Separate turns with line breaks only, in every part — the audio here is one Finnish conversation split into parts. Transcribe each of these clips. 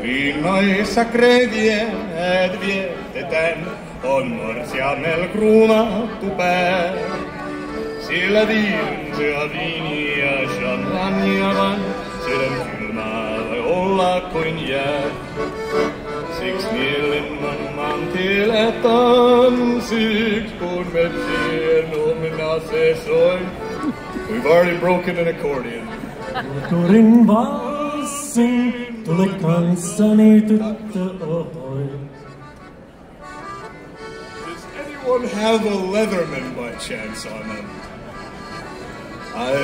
Rinnoissa kredieet vietetään, on morsiamel kruunattu pää. Sillä viinsyä viiniä champagnea vaan, sydän kylmää voi olla kuin jää. Siksi mielenman mantille tanssiks, kun metsien omina se soi. We've already broken an accordion.
Kulkurin valssin, tule kanssani tyttö oi.
Does anyone have a Leatherman by chance on them?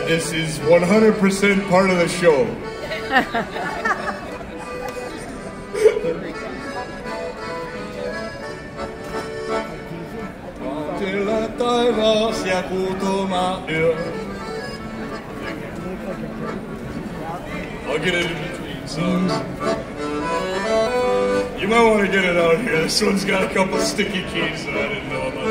This is 100% part of the show. Maantilla taivas ja kuutoma yö. I'll get it in between songs. You might want to get it out here. This one's got a couple sticky keys that I didn't know about.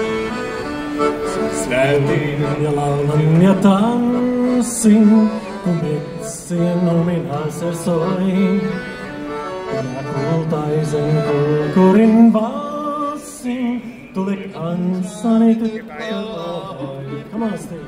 Standing ja laulan ja tanssin, kun metsien omina se soi. Ja kultaisen kulkurin valssin, tule kanssani tyttö oi. Come on, Steve.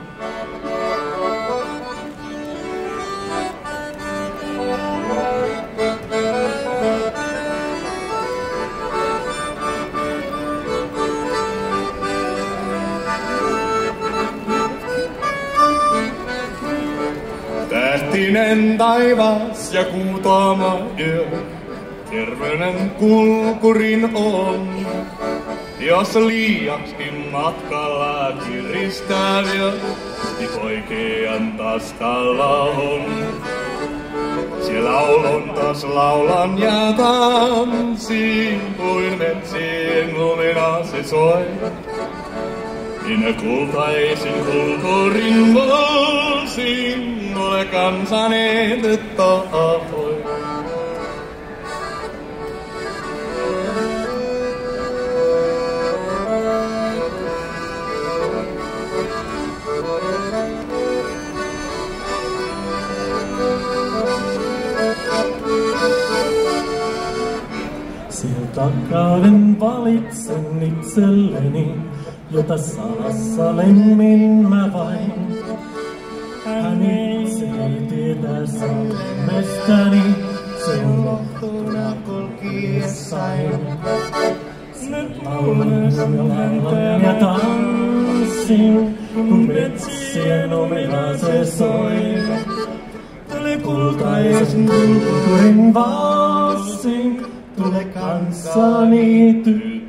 Tähtinen taivas ja kuutama yö, terveyden kulkurin on. Jos liiakskin matkalla kiristää vielä, niin oikean taskalla on. Siellä laulon taas laulan ja tanssin, kuin metsien lumina se soi. Minä kultaisin kulkurin valsin, ole kansani tyttö oi.
Sieltä kauden valitsen itselleni, jota salassa lemmin mä vain. Hän itse ei tietää sydämestäni, se on lohtuna kulkiessain. Nyt laulan ja tanssin, kun metsien omina se soi. Tule kultaisen kulkurin valssin, tule kanssani tyttö.